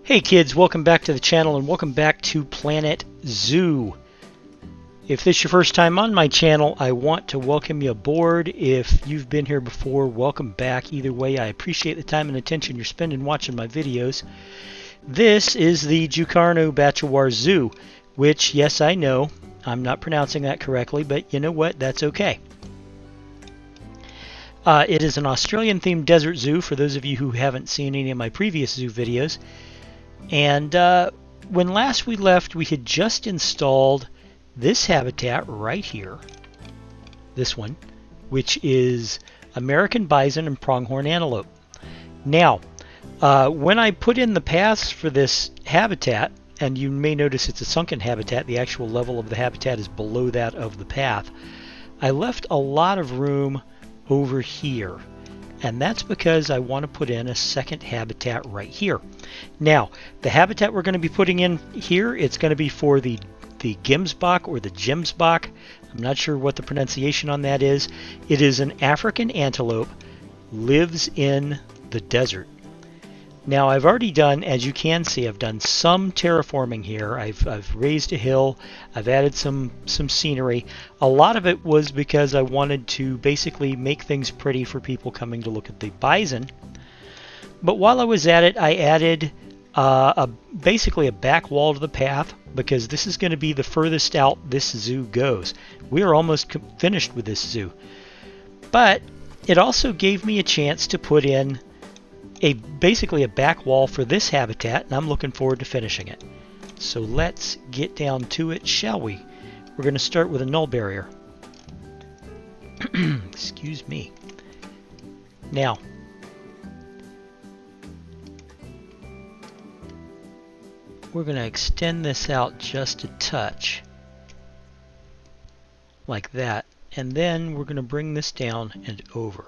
Hey kids, welcome back to the channel and welcome back to Planet Zoo. If this is your first time on my channel, I want to welcome you aboard. If you've been here before, welcome back. Either way, I appreciate the time and attention you're spending watching my videos. This is the Djukarrnu Batjuwar Zoo, which, yes, I know, I'm not pronouncing that correctly, but you know what? That's okay. It is an Australian-themed desert zoo, for those of you who haven't seen any of my previous zoo videos. And when last we left, we had just installed this habitat right here, this one, which is American bison and pronghorn antelope. Now, when I put in the paths for this habitat, and you may notice it's a sunken habitat, the actual level of the habitat is below that of the path, I left a lot of room over here. And that's because I want to put in a second habitat right here. Now, the habitat we're going to be putting in here, it's going to be for the Gemsbok or the Gemsbok. I'm not sure what the pronunciation on that is. It is an African antelope, lives in the desert. Now, I've already done, as you can see, I've done some terraforming here. I've raised a hill. I've added some scenery. A lot of it was because I wanted to basically make things pretty for people coming to look at the bison. But while I was at it, I added basically a back wall to the path, because this is going to be the furthest out this zoo goes. We are almost finished with this zoo. But it also gave me a chance to put in basically a back wall for this habitat, and I'm looking forward to finishing it. So let's get down to it, shall we? We're going to start with a null barrier. Excuse me. Now, we're going to extend this out just a touch, like that, and then we're going to bring this down and over.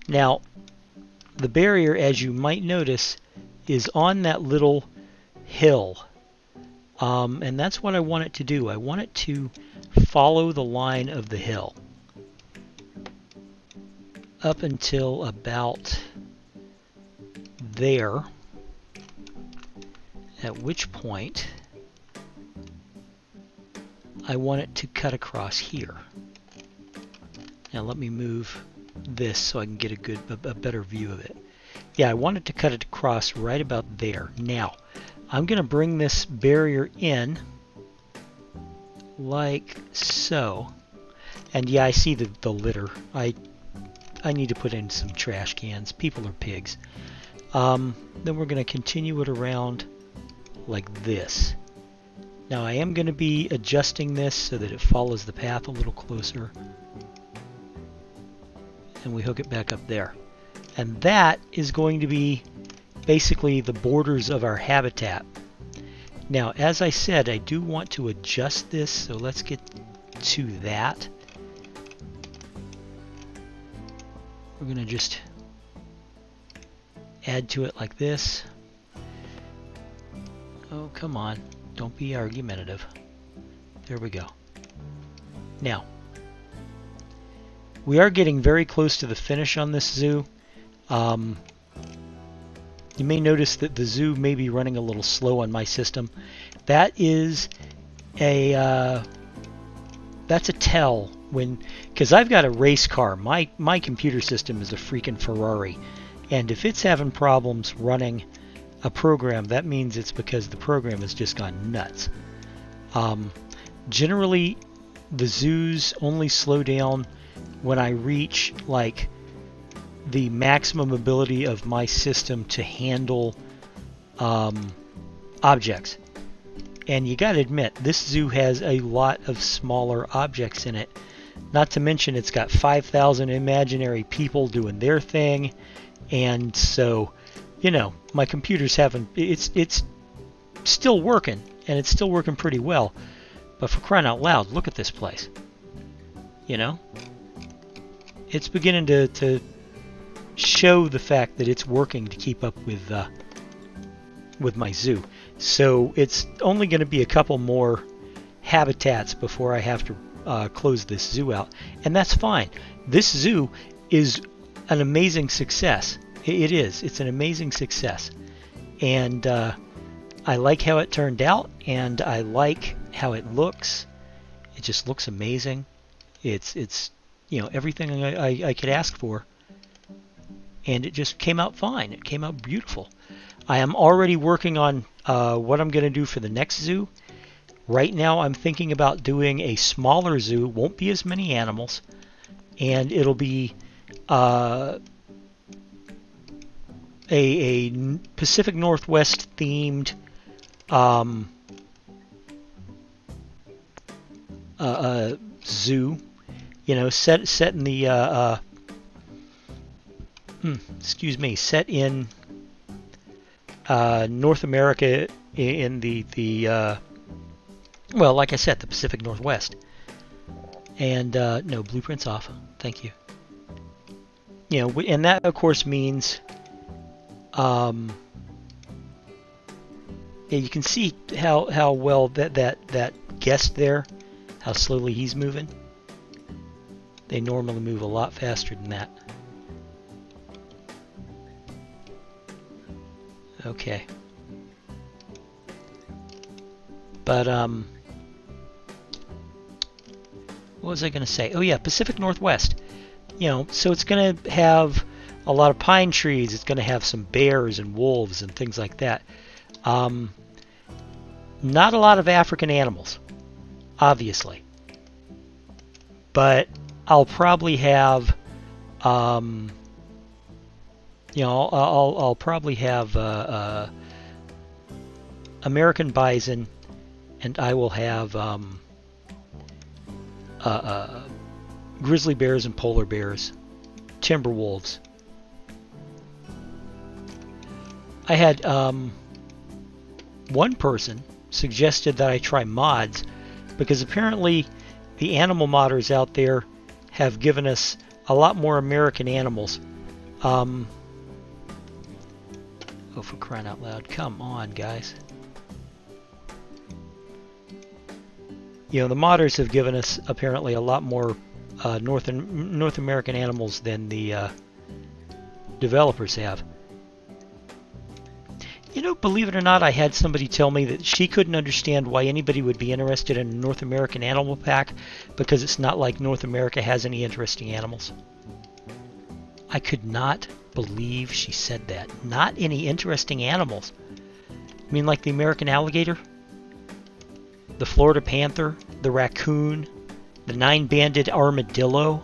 Now, the barrier, as you might notice, is on that little hill. And that's what I want it to do. I want it to follow the line of the hill up until about there, at which point I want it to cut across here. Now let me move this so I can get a better view of it. Yeah, I wanted to cut it across right about there. Now, I'm going to bring this barrier in like so. And yeah, I see the litter. I need to put in some trash cans. People are pigs. Then we're going to continue it around like this. Now, I am going to be adjusting this so that it follows the path a little closer. And we hook it back up there. And that is going to be basically the borders of our habitat. Now, as I said, I do want to adjust this, so let's get to that. We're going to just add to it like this. Oh, come on. Don't be argumentative. There we go. Now, we are getting very close to the finish on this zoo. You may notice that the zoo may be running a little slow on my system. That is that's a tell when, because I've got a race car. My computer system is a freaking Ferrari, and if it's having problems running a program, that means it's because the program has just gone nuts. Generally, the zoos only slow down when I reach like the maximum ability of my system to handle objects. And you gotta admit, this zoo has a lot of smaller objects in it. Not to mention it's got 5,000 imaginary people doing their thing. And so, you know, my computer's it's still working, and it's still working pretty well. But for crying out loud, look at this place. You know? It's beginning to show the fact that it's working to keep up with my zoo. So it's only going to be a couple more habitats before I have to close this zoo out, and that's fine. This zoo is an amazing success. It is. It's an amazing success. And I like how it turned out, and I like how it looks. It just looks amazing. It's everything I could ask for. And it just came out fine. It came out beautiful. I am already working on what I'm going to do for the next zoo. Right now I'm thinking about doing a smaller zoo. Won't be as many animals. And it'll be a Pacific Northwest themed zoo. Set in the set in North America in the well, like I said, the Pacific Northwest. And no, blueprints off. Thank you. And that of course means you can see how well that guest there, how slowly he's moving. They normally move a lot faster than that. Okay. But what was I going to say? Oh yeah, Pacific Northwest. So it's going to have a lot of pine trees. It's going to have some bears and wolves and things like that. Not a lot of African animals, obviously. But I'll probably have, I'll probably have American bison, and I will have grizzly bears and polar bears, timber wolves. I had one person suggested that I try mods, because apparently the animal modders out there have given us a lot more American animals. Oh, for crying out loud. Come on, guys. The modders have given us apparently a lot more North American animals than the developers have. Believe it or not, I had somebody tell me that she couldn't understand why anybody would be interested in a North American animal pack, because it's not like North America has any interesting animals. I could not believe she said that. Not any interesting animals. I mean, like the American alligator, the Florida panther, the raccoon, the 9-banded armadillo.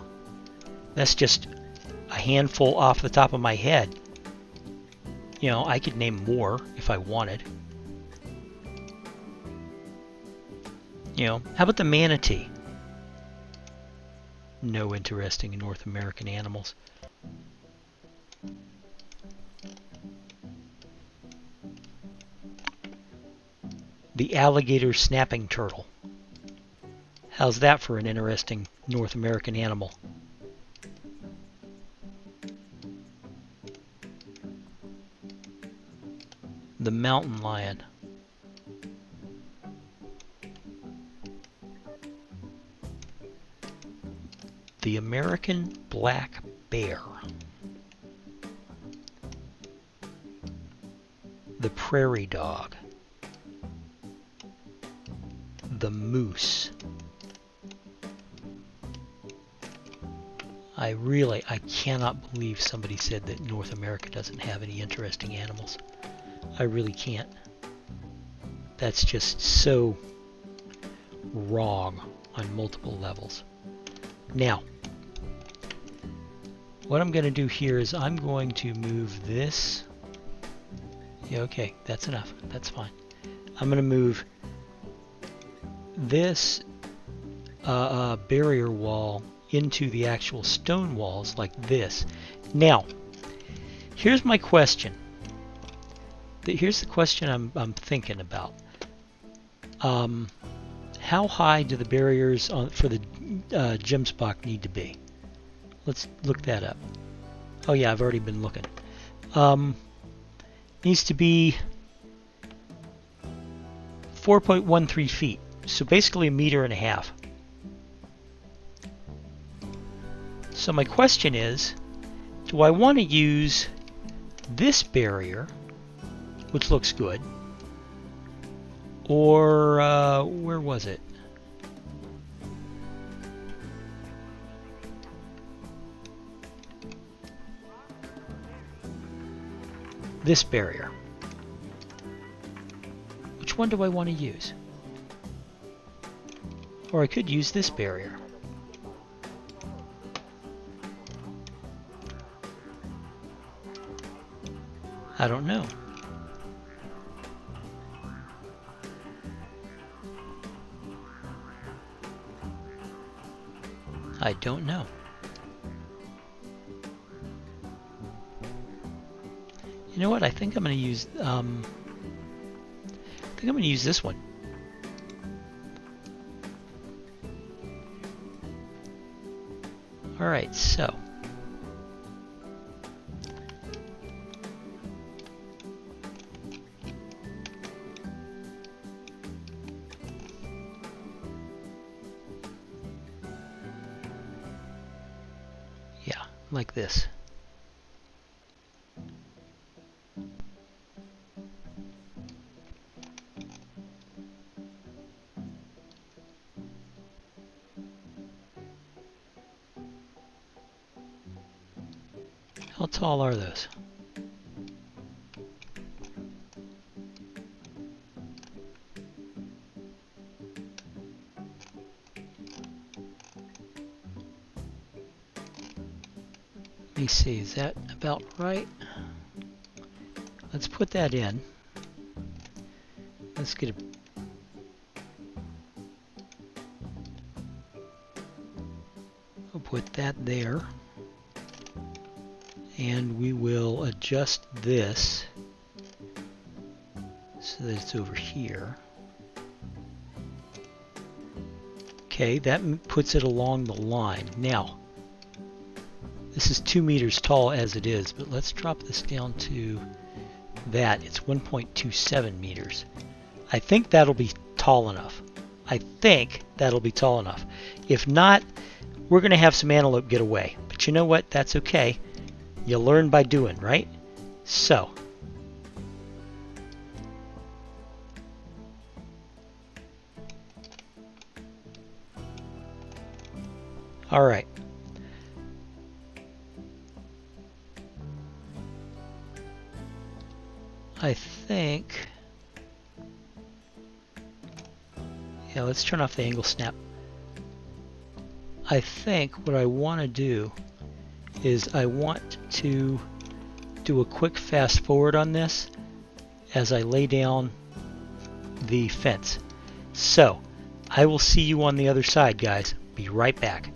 That's just a handful off the top of my head. I could name more if I wanted. How about the manatee? No interesting North American animals. The alligator snapping turtle. How's that for an interesting North American animal? The mountain lion. The American black bear. The prairie dog. The moose. I cannot believe somebody said that North America doesn't have any interesting animals. I really can't. That's just so wrong on multiple levels. Now, what I'm going to do here is I'm going to move this. Yeah, okay, that's enough. That's fine. I'm going to move this barrier wall into the actual stone walls like this. Now, here's my question. Here's the question I'm thinking about. How high do the barriers for the Gemsbok need to be? Let's look that up. Oh yeah, I've already been looking. Needs to be 4.13 feet. So basically 1.5 meters. So my question is, do I want to use this barrier, which looks good, or where was it? This barrier. Which one do I want to use? Or I could use this barrier. I don't know. I don't know. You know what? I think I'm going to use. I think I'm going to use this one. All right, so. Yeah, like this. How tall are those? Let me see, is that about right? Let's put that in. Let's get a I'll put that there. And we will adjust this so that it's over here. Okay, that puts it along the line. Now, this is 2 meters tall as it is, but let's drop this down to that. It's 1.27 meters. I think that'll be tall enough. I think that'll be tall enough. If not, we're going to have some antelope get away. But you know what? That's okay. You learn by doing, right? So, all right. I think, yeah, let's turn off the angle snap. I think what I want to do is I want to do a quick fast forward on this as I lay down the fence. So, I will see you on the other side, guys. Be right back.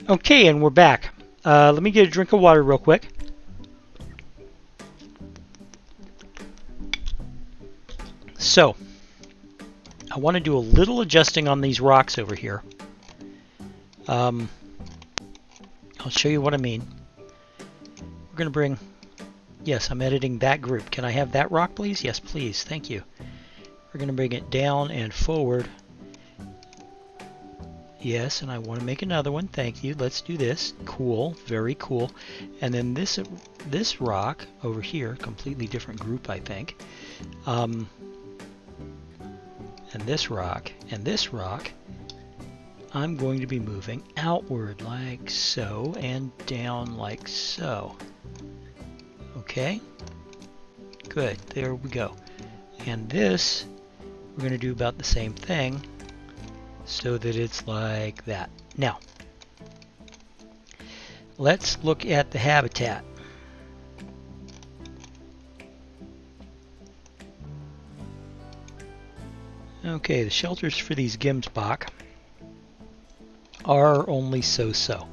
Okay, and we're back. Let me get a drink of water real quick. So, I want to do a little adjusting on these rocks over here. I'll show you what I mean. We're going to bring Yes, I'm editing that group. Can I have that rock, please? Yes, please. Thank you. We're going to bring it down and forward. Yes, and I want to make another one. Thank you. Let's do this. Cool. Very cool. And then this rock over here, completely different group, I think. And this rock, I'm going to be moving outward like so and down like so. Okay? Good. There we go. And this, we're going to do about the same thing so that it's like that. Now, let's look at the habitat. Okay, the shelters for these Gemsbok are only so-so.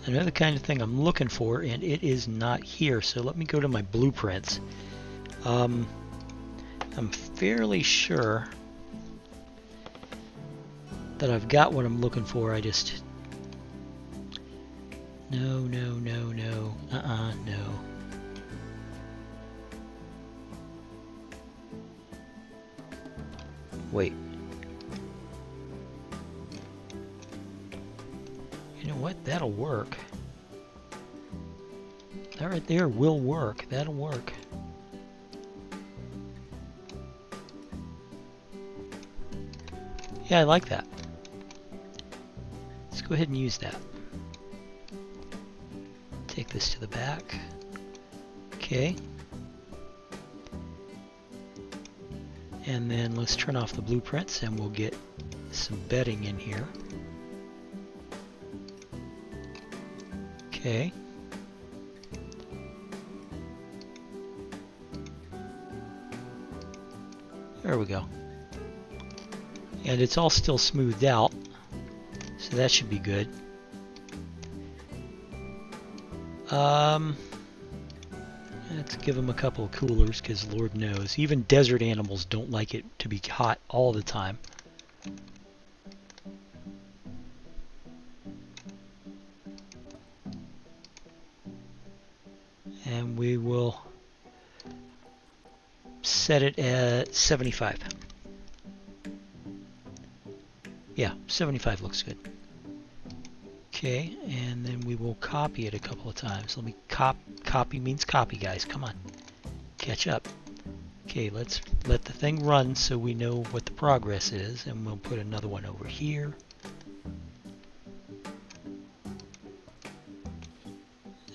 I know the kind of thing I'm looking for, and it is not here, so let me go to my blueprints. I'm fairly sure that I've got what I'm looking for. I just... No. No. Wait. You know what? That'll work. That right there will work. That'll work. Yeah, I like that. Let's go ahead and use that. Take this to the back. Okay. And then let's turn off the blueprints and we'll get some bedding in here. Okay. There we go. And it's all still smoothed out, so that should be good. Let's give them a couple of coolers, because Lord knows, even desert animals don't like it to be hot all the time. And we will set it at 75. Yeah, 75 looks good. Okay, and then we will copy it a couple of times. Let me copy means copy, guys. Come on, catch up. Okay, let's let the thing run so we know what the progress is, and we'll put another one over here.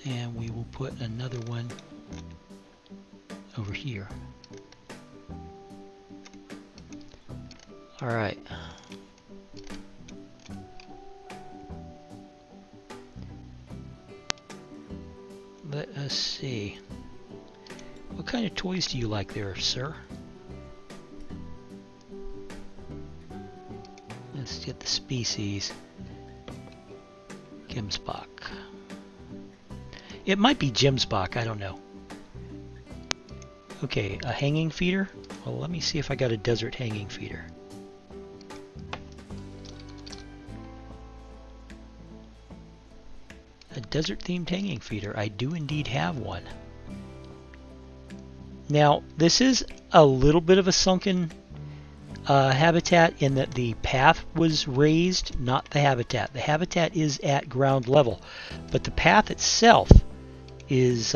And we will put another one over here. All right. Let us see. What kind of toys do you like there, sir? Let's get the species. Gemsbok. It might be Gemsbok, I don't know. Okay, a hanging feeder? Well, let me see if I got a desert hanging feeder. A desert-themed hanging feeder. I do indeed have one. Now, this is a little bit of a sunken habitat in that the path was raised, not the habitat. The habitat is at ground level, but the path itself is...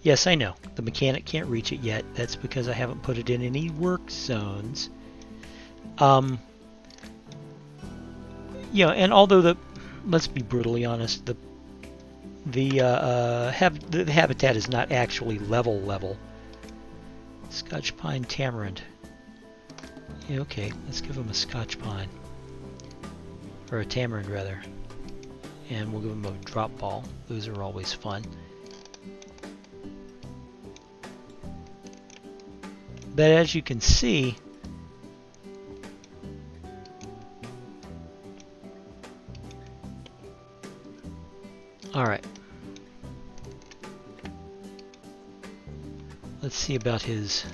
Yes, I know. The mechanic can't reach it yet. That's because I haven't put it in any work zones. And although let's be brutally honest, the habitat is not actually level. Scotch pine tamarind. Yeah, okay, let's give them a scotch pine. Or a tamarind, rather. And we'll give them a drop ball. Those are always fun. But as you can see, alright. Let's see about his...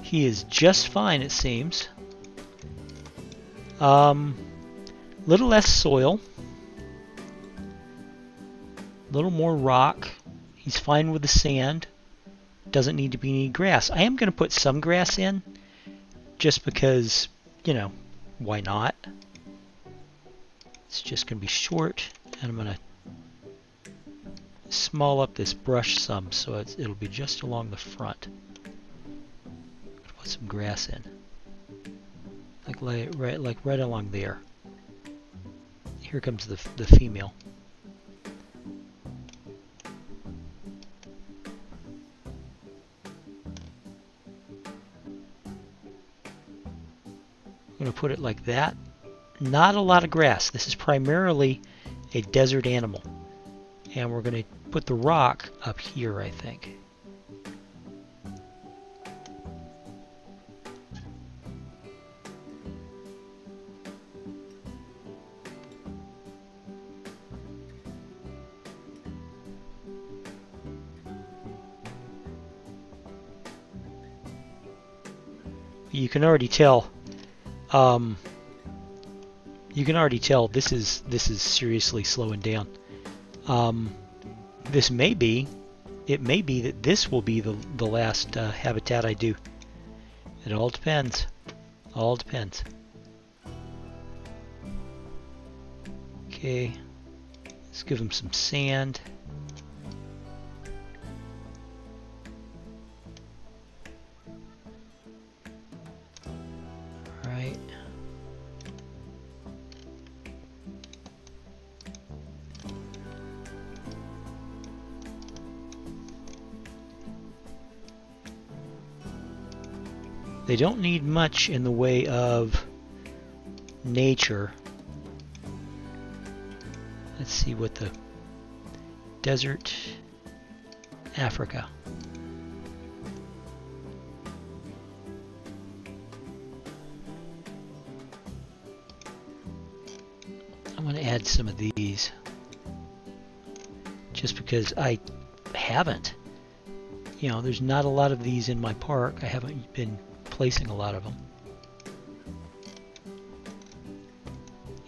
He is just fine, it seems. Little less soil. little more rock. He's fine with the sand. Doesn't need to be any grass. I am going to put some grass in, just because, you know, why not? It's just going to be short, and I'm going to small up this brush some so it'll be just along the front. Put some grass in, like right along there. Here comes the female. I'm going to put it like that. Not a lot of grass. This is primarily a desert animal. And we're going to put the rock up here, I think. You can already tell. This is seriously slowing down. It may be that this will be the last habitat I do. It all depends. All depends. Okay, let's give him some sand. All right. They don't need much in the way of nature. Let's see what the desert, Africa. I'm going to add some of these just because I haven't. You know, there's not a lot of these in my park. I haven't been placing a lot of them.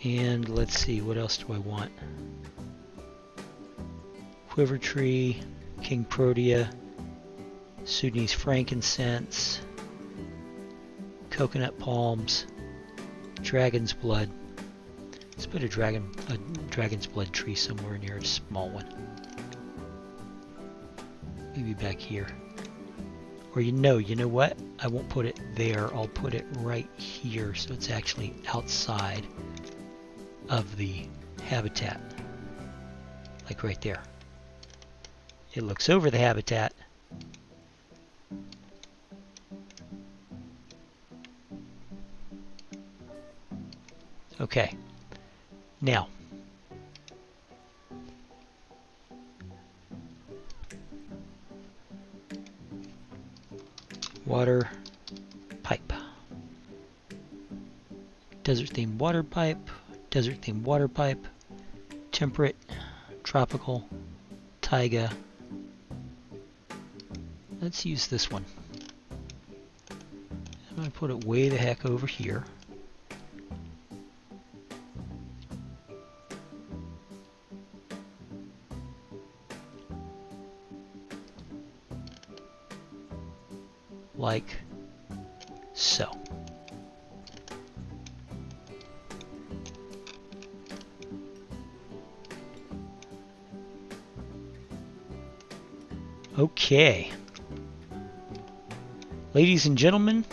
And let's see, what else do I want? Quiver tree, King Protea, Sudanese frankincense, coconut palms, dragon's blood. Let's put a dragon's blood tree somewhere near a small one. Maybe back here. Or you know what? I won't put it there. I'll put it right here so it's actually outside of the habitat. Like right there. It looks over the habitat. Okay. Now, water pipe. Desert themed water pipe. Desert themed water pipe. Temperate, tropical, taiga. Let's use this one. I'm going to put it way the heck over here. Like so. Okay. Ladies and gentlemen,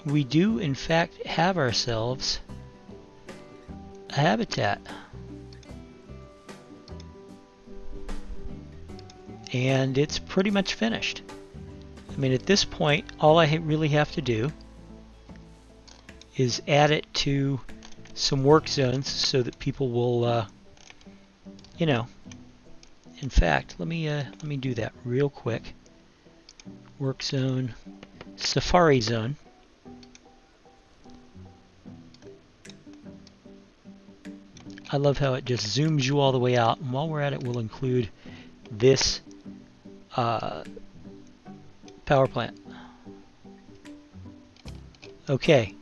we do in fact have ourselves a habitat. And it's pretty much finished. I mean, at this point, all I really have to do is add it to some work zones so that people will, you know. In fact, let me do that real quick. Work zone, safari zone. I love how it just zooms you all the way out. And while we're at it, we'll include this power plant. Okay.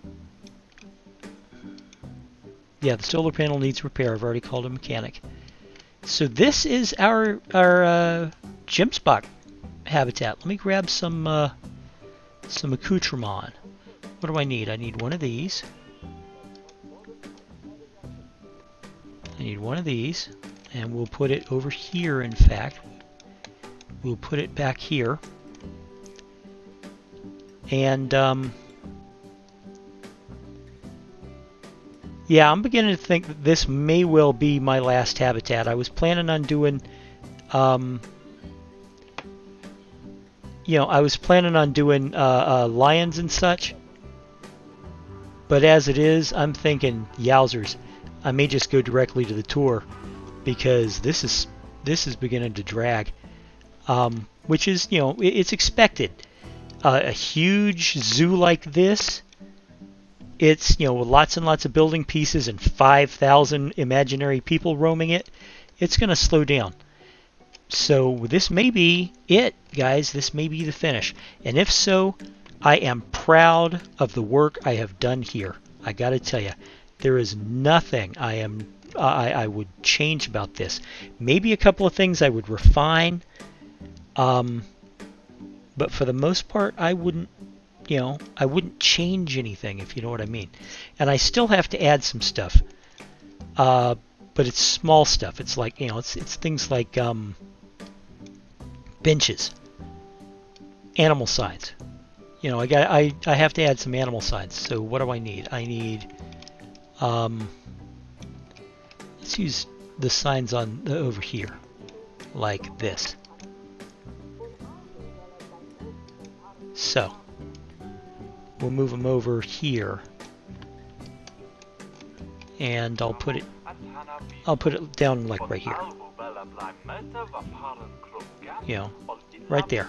Yeah, the solar panel needs repair. I've already called a mechanic. So this is our Gemsbok habitat. Let me grab some accoutrement. What do I need? I need one of these. I need one of these, and we'll put it over here. In fact, we'll put it back here. And yeah, I'm beginning to think that this may well be my last habitat. I was planning on doing, lions and such. But as it is, I'm thinking, yowzers, I may just go directly to the tour, because this is beginning to drag, which is, it's expected. A huge zoo like this, it's, lots and lots of building pieces and 5,000 imaginary people roaming it, it's going to slow down. So this may be it, guys. This may be the finish. And if so, I am proud of the work I have done here. I got to tell you, there is nothing I would change about this. Maybe a couple of things I would refine, but for the most part, I wouldn't change anything, if you know what I mean. And I still have to add some stuff, but it's small stuff. It's like, it's things like benches, animal signs. I have to add some animal signs. So what do I need? I need, let's use the signs on over here, like this. So we'll move them over here, and I'll put it down like right here. Right there.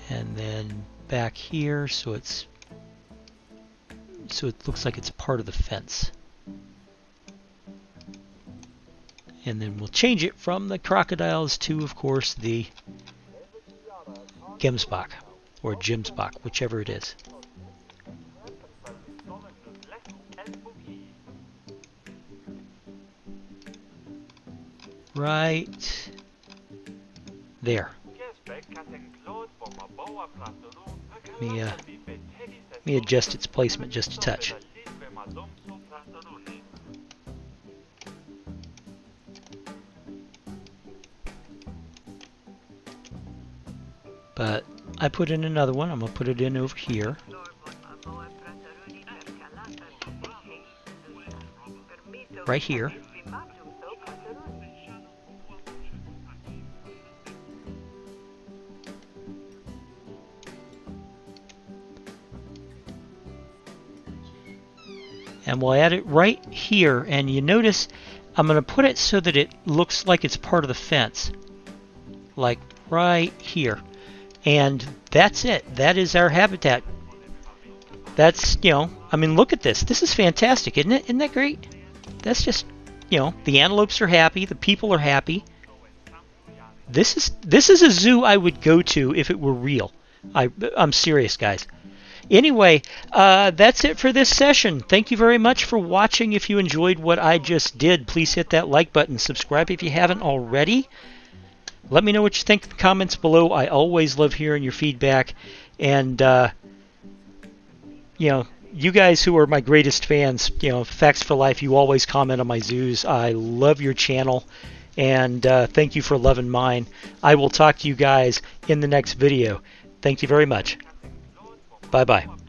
And then back here, so it looks like it's part of the fence. And then we'll change it from the crocodiles to, of course, the Gemsbok, or Gemsbok, whichever it is. Right there. Let me adjust its placement just a touch. But I put in another one. I'm going to put it in over here. Right here. And we'll add it right here. And you notice I'm going to put it so that it looks like it's part of the fence. Like right here. And that's it. That is our habitat. That's, I mean, look at this. This is fantastic, isn't it? Isn't that great? That's just, the antelopes are happy. The people are happy. This is a zoo I would go to if it were real. I'm serious, guys. Anyway, that's it for this session. Thank you very much for watching. If you enjoyed what I just did, please hit that like button. Subscribe if you haven't already. Let me know what you think in the comments below. I always love hearing your feedback. And, you guys who are my greatest fans, Facts for Life, you always comment on my zoos. I love your channel. And thank you for loving mine. I will talk to you guys in the next video. Thank you very much. Bye-bye.